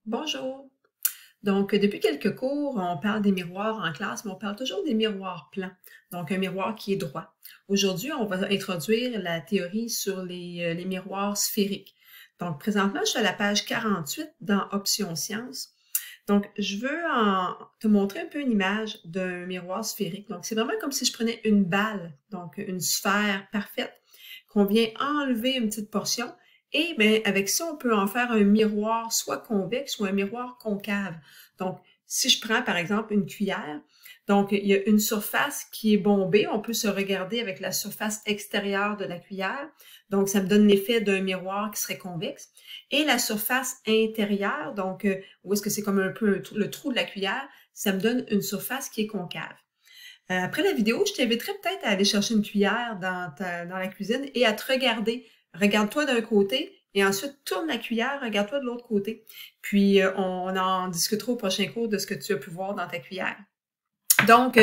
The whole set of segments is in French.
Bonjour. Donc, depuis quelques cours, on parle des miroirs en classe, mais on parle toujours des miroirs plans. Donc, un miroir qui est droit. Aujourd'hui, on va introduire la théorie sur les miroirs sphériques. Donc, présentement, je suis à la page 48 dans Options sciences. Donc, je veux te montrer un peu une image d'un miroir sphérique. Donc, c'est vraiment comme si je prenais une balle, donc une sphère parfaite, qu'on vient enlever une petite portion. Et bien, avec ça, on peut en faire un miroir soit convexe ou un miroir concave. Donc, si je prends par exemple une cuillère, donc il y a une surface qui est bombée, on peut se regarder avec la surface extérieure de la cuillère. Donc, ça me donne l'effet d'un miroir qui serait convexe. Et la surface intérieure, donc où est-ce que c'est comme un peu le trou de la cuillère, ça me donne une surface qui est concave. Après la vidéo, je t'inviterais peut-être à aller chercher une cuillère dans la cuisine et à te regarder. Regarde-toi d'un côté et ensuite tourne la cuillère, regarde-toi de l'autre côté. Puis on en discutera au prochain cours de ce que tu as pu voir dans ta cuillère. Donc,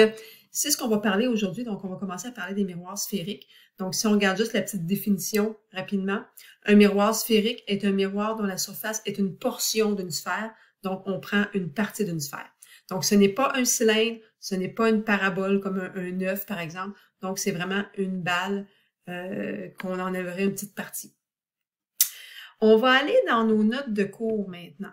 c'est ce qu'on va parler aujourd'hui. Donc, on va commencer à parler des miroirs sphériques. Donc, si on regarde juste la petite définition rapidement, un miroir sphérique est un miroir dont la surface est une portion d'une sphère. Donc, on prend une partie d'une sphère. Donc, ce n'est pas un cylindre, ce n'est pas une parabole comme un œuf, par exemple. Donc, c'est vraiment une balle qu'on en enlèverait une petite partie. On va aller dans nos notes de cours maintenant.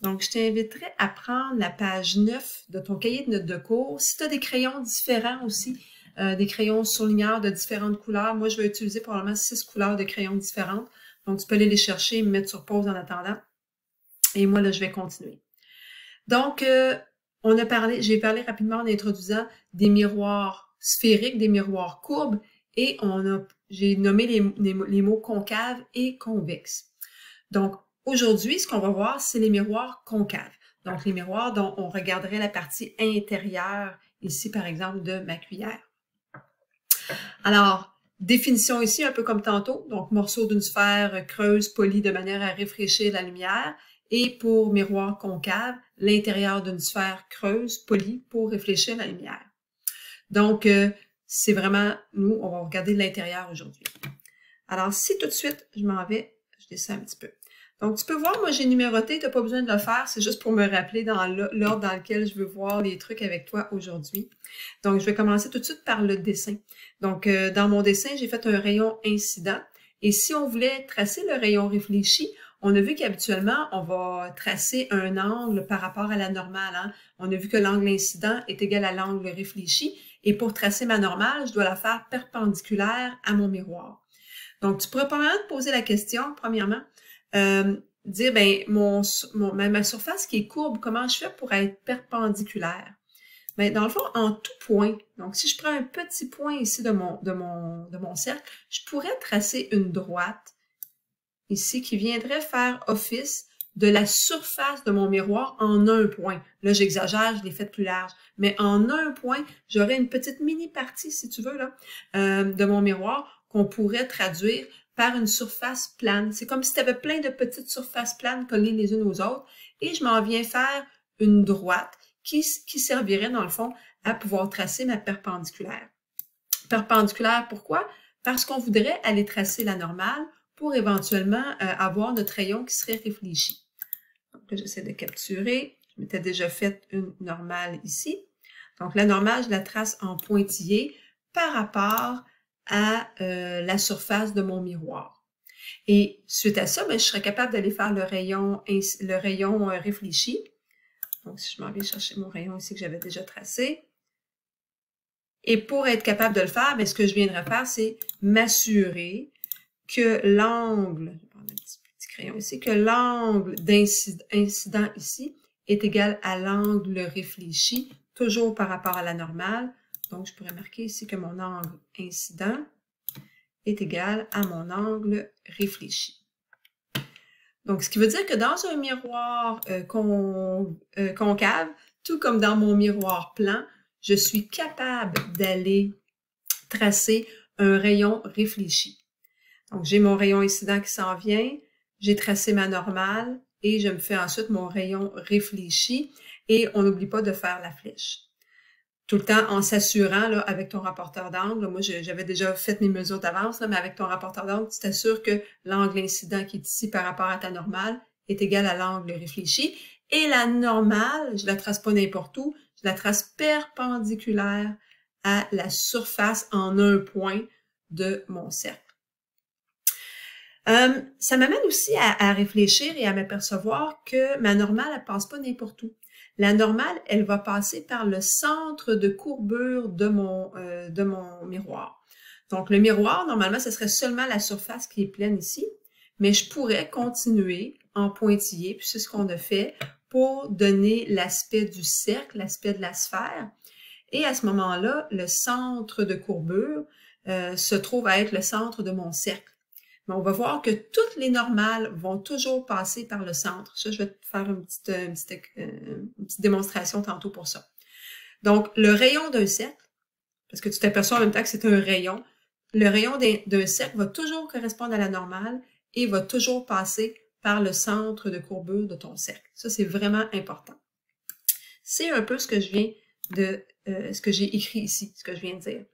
Donc, je t'inviterai à prendre la page 9 de ton cahier de notes de cours. Si tu as des crayons différents aussi, des crayons surligneurs de différentes couleurs, moi, je vais utiliser probablement 6 couleurs de crayons différentes. Donc, tu peux aller les chercher et me mettre sur pause en attendant. Et moi, là, je vais continuer. Donc, j'ai parlé rapidement en introduisant des miroirs sphériques, des miroirs courbes, et j'ai nommé les mots concave et convexe. Donc, aujourd'hui, ce qu'on va voir, c'est les miroirs concaves. Donc, les miroirs dont on regarderait la partie intérieure, ici, par exemple, de ma cuillère. Alors, définition ici, un peu comme tantôt. Donc, morceau d'une sphère creuse, polie de manière à réfléchir la lumière. Et pour miroir concave, l'intérieur d'une sphère creuse, polie, pour réfléchir la lumière. Donc, c'est vraiment, nous, on va regarder l'intérieur aujourd'hui. Alors, si tout de suite, je m'en vais, je descends un petit peu. Donc, tu peux voir, moi, j'ai numéroté, tu n'as pas besoin de le faire, c'est juste pour me rappeler dans l'ordre dans lequel je veux voir les trucs avec toi aujourd'hui. Donc, je vais commencer tout de suite par le dessin. Donc, dans mon dessin, j'ai fait un rayon incident. Et si on voulait tracer le rayon réfléchi, on a vu qu'habituellement, on va tracer un angle par rapport à la normale. Hein? On a vu que l'angle incident est égal à l'angle réfléchi. Et pour tracer ma normale, je dois la faire perpendiculaire à mon miroir. Donc, tu pourrais probablement te poser la question, premièrement, dire, ben, ma surface qui est courbe, comment je fais pour être perpendiculaire? Ben, dans le fond, en tout point, donc si je prends un petit point ici de mon cercle, je pourrais tracer une droite ici qui viendrait faire office de la surface de mon miroir en un point. Là, j'exagère, je l'ai fait plus large, mais en un point, j'aurais une petite mini partie, si tu veux, là, de mon miroir qu'on pourrait traduire par une surface plane. C'est comme si tu avais plein de petites surfaces planes collées les unes aux autres et je m'en viens faire une droite qui servirait, dans le fond, à pouvoir tracer ma perpendiculaire. Perpendiculaire, pourquoi? Parce qu'on voudrait aller tracer la normale pour éventuellement avoir notre rayon qui serait réfléchi. Donc là, j'essaie de capturer. Je m'étais déjà fait une normale ici. Donc la normale, je la trace en pointillé par rapport à la surface de mon miroir. Et suite à ça, ben, je serais capable d'aller faire le rayon réfléchi. Donc si je m'en vais chercher mon rayon ici que j'avais déjà tracé. Et pour être capable de le faire, bien, ce que je viendrai faire, c'est m'assurer que l'angle, je vais prendre un petit crayon ici, que l'angle d'incident ici est égal à l'angle réfléchi, toujours par rapport à la normale. Donc, je pourrais marquer ici que mon angle incident est égal à mon angle réfléchi. Donc, ce qui veut dire que dans un miroir concave, tout comme dans mon miroir plan, je suis capable d'aller tracer un rayon réfléchi. Donc, j'ai mon rayon incident qui s'en vient, j'ai tracé ma normale et je me fais ensuite mon rayon réfléchi et on n'oublie pas de faire la flèche. Tout le temps en s'assurant, là, avec ton rapporteur d'angle, moi j'avais déjà fait mes mesures d'avance, mais avec ton rapporteur d'angle, tu t'assures que l'angle incident qui est ici par rapport à ta normale est égal à l'angle réfléchi. Et la normale, je la trace pas n'importe où, je la trace perpendiculaire à la surface en un point de mon cercle. Ça m'amène aussi à réfléchir et à m'apercevoir que ma normale, elle passe pas n'importe où. La normale, elle va passer par le centre de courbure de mon miroir. Donc, le miroir, normalement, ce serait seulement la surface qui est pleine ici, mais je pourrais continuer en pointillé, puis c'est ce qu'on a fait, pour donner l'aspect du cercle, l'aspect de la sphère. Et à ce moment-là, le centre de courbure se trouve à être le centre de mon cercle. Mais on va voir que toutes les normales vont toujours passer par le centre. Ça, je vais te faire une petite démonstration tantôt pour ça. Donc, le rayon d'un cercle, parce que tu t'aperçois en même temps que c'est un rayon, le rayon d'un cercle va toujours correspondre à la normale et va toujours passer par le centre de courbure de ton cercle. Ça, c'est vraiment important. C'est un peu ce que je viens de, ce que j'ai écrit ici, ce que je viens de dire.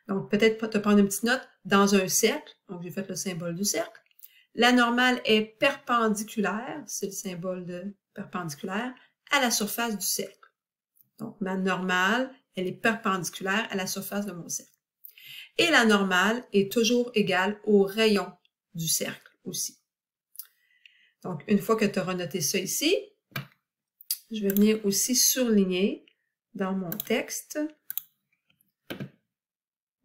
Donc, peut-être te prendre une petite note dans un cercle. Donc, j'ai fait le symbole du cercle. La normale est perpendiculaire, c'est le symbole de perpendiculaire, à la surface du cercle. Donc, ma normale, elle est perpendiculaire à la surface de mon cercle. Et la normale est toujours égale au rayon du cercle aussi. Donc, une fois que tu auras noté ça ici, je vais venir aussi surligner dans mon texte.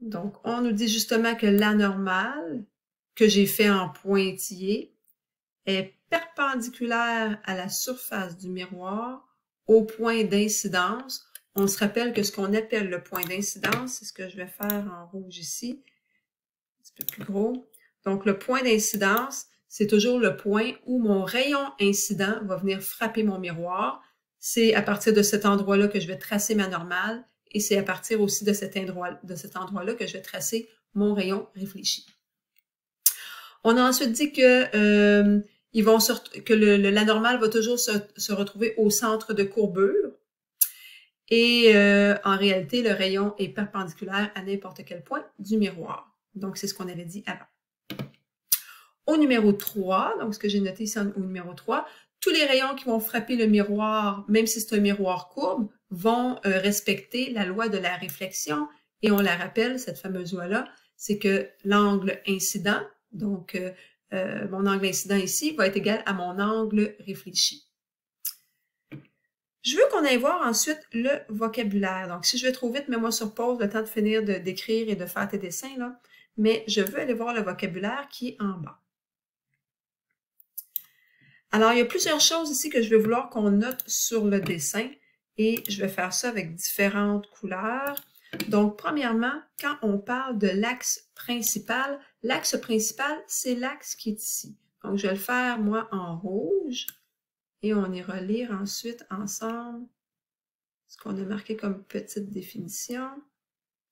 Donc, on nous dit justement que la normale que j'ai fait en pointillé est perpendiculaire à la surface du miroir au point d'incidence. On se rappelle que ce qu'on appelle le point d'incidence, c'est ce que je vais faire en rouge ici, un petit peu plus gros. Donc, le point d'incidence, c'est toujours le point où mon rayon incident va venir frapper mon miroir. C'est à partir de cet endroit-là que je vais tracer ma normale. Et c'est à partir aussi de cet endroit-là que je vais tracer mon rayon réfléchi. On a ensuite dit que, la normale va toujours se retrouver au centre de courbure. Et en réalité, le rayon est perpendiculaire à n'importe quel point du miroir. Donc, c'est ce qu'on avait dit avant. Au numéro 3, donc ce que j'ai noté ici au numéro 3, tous les rayons qui vont frapper le miroir, même si c'est un miroir courbe, vont respecter la loi de la réflexion. Et on la rappelle, cette fameuse loi-là, c'est que l'angle incident, donc mon angle incident ici, va être égal à mon angle réfléchi. Je veux qu'on aille voir ensuite le vocabulaire. Donc, si je vais trop vite, mets-moi sur pause, le temps de finir d'écrire et de faire tes dessins, là. Mais je veux aller voir le vocabulaire qui est en bas. Alors, il y a plusieurs choses ici que je vais vouloir qu'on note sur le dessin et je vais faire ça avec différentes couleurs. Donc, premièrement, quand on parle de l'axe principal, c'est l'axe qui est ici. Donc, je vais le faire, moi, en rouge et on ira lire ensuite ensemble ce qu'on a marqué comme petite définition.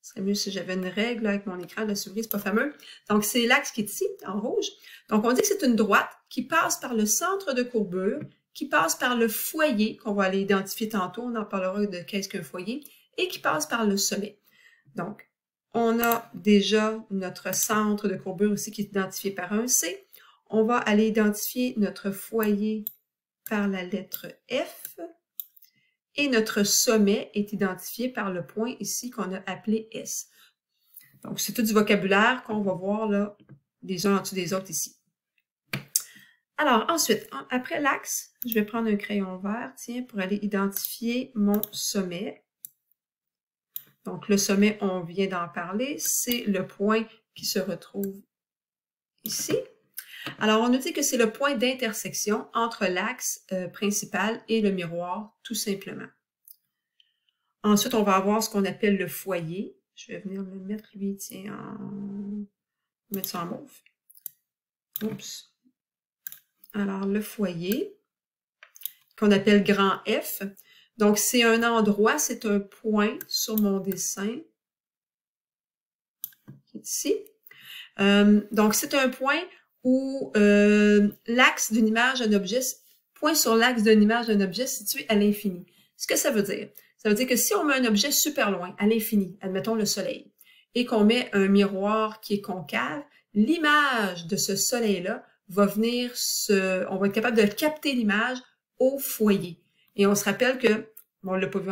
Ce serait mieux si j'avais une règle là, avec mon écran de souris, c'est pas fameux. Donc, c'est l'axe qui est ici, en rouge. Donc, on dit que c'est une droite qui passe par le centre de courbure, qui passe par le foyer, qu'on va aller identifier tantôt, on en parlera de qu'est-ce qu'un foyer, et qui passe par le sommet. Donc, on a déjà notre centre de courbure ici qui est identifié par un C. On va aller identifier notre foyer par la lettre F. Et notre sommet est identifié par le point ici qu'on a appelé S. Donc, c'est tout du vocabulaire qu'on va voir là, les uns en dessous des autres ici. Alors, ensuite, après l'axe, je vais prendre un crayon vert, tiens, pour aller identifier mon sommet. Donc, le sommet, on vient d'en parler, c'est le point qui se retrouve ici. Alors, on nous dit que c'est le point d'intersection entre l'axe principal et le miroir, tout simplement. Ensuite, on va avoir ce qu'on appelle le foyer. Je vais venir le mettre, lui, tiens, mettre ça en mauve. Oups. Alors, le foyer, qu'on appelle grand F. Donc, c'est un endroit, c'est un point sur mon dessin, qui est ici. Donc, c'est un point où l'axe d'une image d'un objet, point sur l'axe d'une image d'un objet situé à l'infini. Ce que ça veut dire? Ça veut dire que si on met un objet super loin, à l'infini, admettons le soleil, et qu'on met un miroir qui est concave, l'image de ce soleil-là va venir on va être capable de capter l'image au foyer. Et on se rappelle que, bon, on l'a pas vu,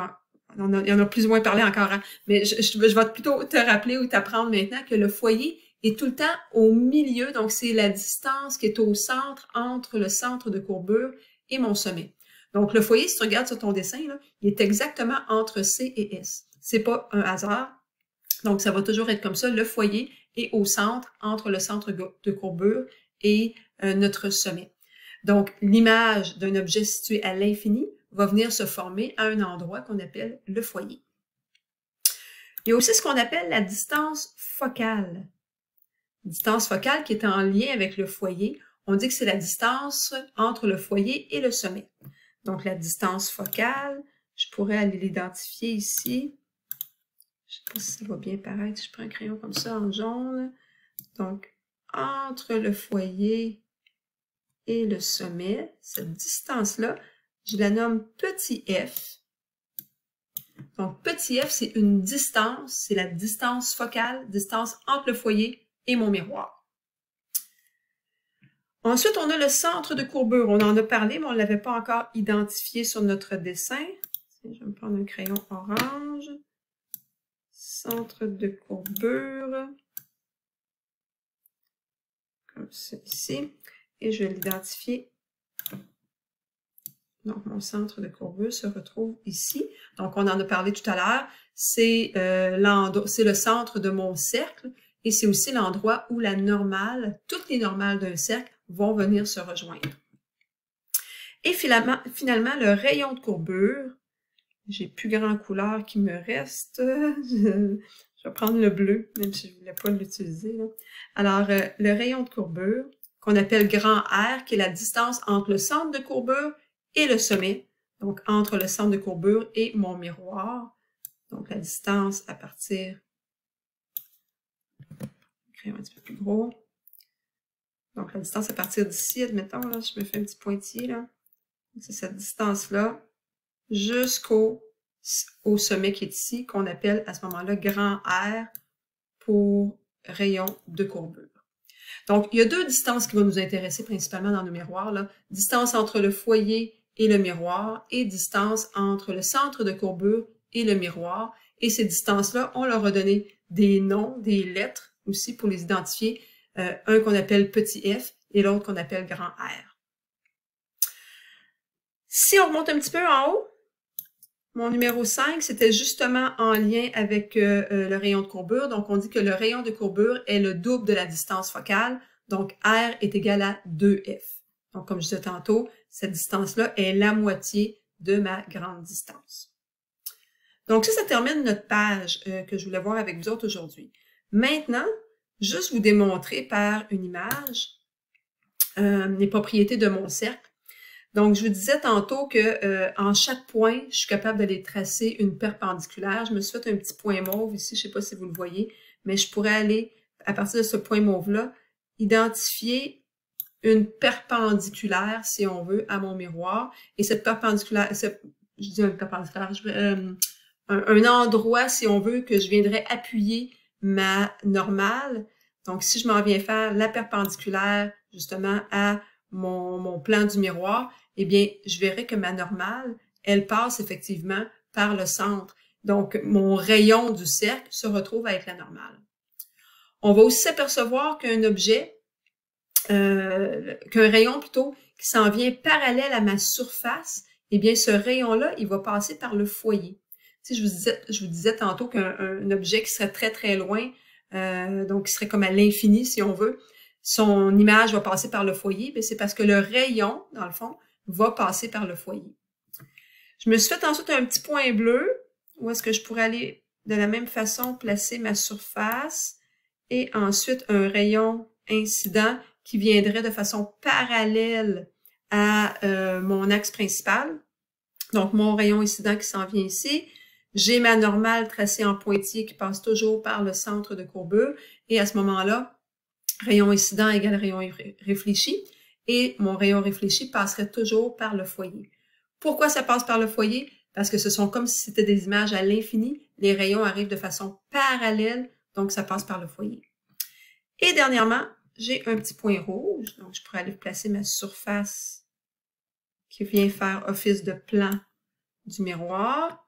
il y en a plus ou moins parlé encore, hein, mais je vais plutôt te rappeler ou t'apprendre maintenant que le foyer est tout le temps au milieu, donc c'est la distance qui est au centre entre le centre de courbure et mon sommet. Donc le foyer, si tu regardes sur ton dessin, là, il est exactement entre C et S. C'est pas un hasard, donc ça va toujours être comme ça. Le foyer est au centre, entre le centre de courbure et notre sommet. Donc l'image d'un objet situé à l'infini va venir se former à un endroit qu'on appelle le foyer. Il y a aussi ce qu'on appelle la distance focale. Distance focale qui est en lien avec le foyer. On dit que c'est la distance entre le foyer et le sommet. Donc, la distance focale, je pourrais aller l'identifier ici. Je ne sais pas si ça va bien paraître. Je prends un crayon comme ça en jaune. Donc, entre le foyer et le sommet, cette distance-là, je la nomme petit f. Donc, petit f, c'est une distance, c'est la distance focale, distance entre le foyer et mon miroir. Ensuite, on a le centre de courbure. On en a parlé, mais on ne l'avait pas encore identifié sur notre dessin. Je vais me prendre un crayon orange. Centre de courbure. Comme ça ici. Et je vais l'identifier. Donc, mon centre de courbure se retrouve ici. Donc, on en a parlé tout à l'heure. C'est le centre de mon cercle et c'est aussi l'endroit où la normale, toutes les normales d'un cercle vont venir se rejoindre. Et finalement, le rayon de courbure, j'ai plus grand couleur qui me reste. Je vais prendre le bleu, même si je ne voulais pas l'utiliser. Alors, le rayon de courbure, qu'on appelle grand R, qui est la distance entre le centre de courbure et le sommet, donc entre le centre de courbure et mon miroir. Donc, la distance à partir... Crayon un petit peu plus gros. Donc, la distance à partir d'ici, admettons, là, je me fais un petit pointillé, là. C'est cette distance-là jusqu'au sommet qui est ici, qu'on appelle à ce moment-là grand R pour rayon de courbure. Donc, il y a deux distances qui vont nous intéresser principalement dans nos miroirs, là. Distance entre le foyer et le miroir et distance entre le centre de courbure et le miroir. Et ces distances-là, on leur a donné des noms, des lettres aussi pour les identifier. Un qu'on appelle petit f et l'autre qu'on appelle grand R. Si on remonte un petit peu en haut, mon numéro 5, c'était justement en lien avec le rayon de courbure. Donc, on dit que le rayon de courbure est le double de la distance focale. Donc, R est égal à 2F. Donc, comme je disais tantôt, cette distance-là est la moitié de ma grande distance. Donc, ça termine notre page que je voulais voir avec vous autres aujourd'hui. Maintenant, juste vous démontrer par une image les propriétés de mon cercle. Donc, je vous disais tantôt que en chaque point, je suis capable d'aller tracer une perpendiculaire. Je me suis fait un petit point mauve ici, je ne sais pas si vous le voyez, mais je pourrais aller, à partir de ce point mauve-là, identifier une perpendiculaire, si on veut, à mon miroir. Et cette perpendiculaire, je dis une perpendiculaire, un endroit, si on veut, que je viendrais appuyer ma normale. Donc, si je m'en viens faire la perpendiculaire, justement, à mon plan du miroir, eh bien, je verrai que ma normale, elle passe effectivement par le centre. Donc, mon rayon du cercle se retrouve avec la normale. On va aussi s'apercevoir qu'un objet, qu'un rayon plutôt, qui s'en vient parallèle à ma surface, eh bien, ce rayon-là, il va passer par le foyer. Tu sais, je vous disais tantôt qu'un objet qui serait très, très loin, donc qui serait comme à l'infini, si on veut, son image va passer par le foyer, mais c'est parce que le rayon, dans le fond, va passer par le foyer. Je me suis fait ensuite un petit point bleu, où est-ce que je pourrais aller de la même façon placer ma surface, et ensuite un rayon incident qui viendrait de façon parallèle à mon axe principal. Donc, mon rayon incident qui s'en vient ici. J'ai ma normale tracée en pointillé qui passe toujours par le centre de courbure. Et à ce moment-là, rayon incident égale rayon réfléchi. Et mon rayon réfléchi passerait toujours par le foyer. Pourquoi ça passe par le foyer? Parce que ce sont comme si c'était des images à l'infini. Les rayons arrivent de façon parallèle, donc ça passe par le foyer. Et dernièrement, j'ai un petit point rouge. Donc, je pourrais aller placer ma surface qui vient faire office de plan du miroir.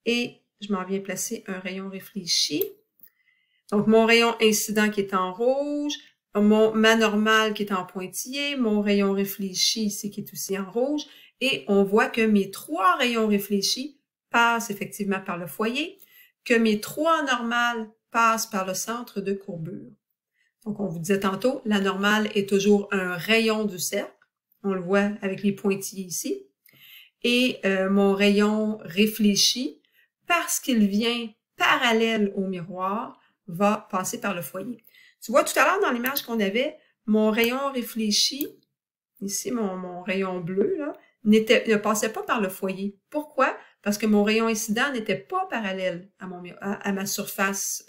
Et je m'en viens placer un rayon réfléchi. Donc, mon rayon incident qui est en rouge, ma normale qui est en pointillé, mon rayon réfléchi ici qui est aussi en rouge. Et on voit que mes 3 rayons réfléchis passent effectivement par le foyer, que mes 3 normales passent par le centre de courbure. Donc, on vous disait tantôt, la normale est toujours un rayon du cercle. On le voit avec les pointillés ici. Et mon rayon réfléchi, parce qu'il vient parallèle au miroir, va passer par le foyer. Tu vois, tout à l'heure, dans l'image qu'on avait, mon rayon réfléchi, ici, mon rayon bleu, là, ne passait pas par le foyer. Pourquoi? Parce que mon rayon incident n'était pas parallèle à ma surface,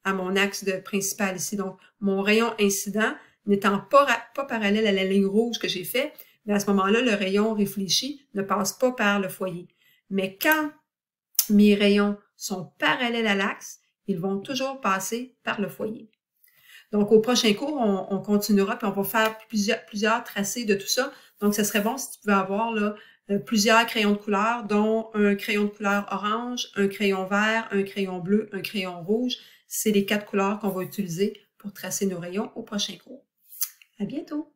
à mon axe principal ici. Donc, mon rayon incident n'étant pas parallèle à la ligne rouge que j'ai fait, mais à ce moment-là, le rayon réfléchi ne passe pas par le foyer. Mais quand mes rayons sont parallèles à l'axe, ils vont toujours passer par le foyer. Donc, au prochain cours, on continuera, puis on va faire plusieurs tracés de tout ça. Donc, ce serait bon si tu pouvais avoir là, plusieurs crayons de couleur, dont un crayon de couleur orange, un crayon vert, un crayon bleu, un crayon rouge. C'est les 4 couleurs qu'on va utiliser pour tracer nos rayons au prochain cours. À bientôt!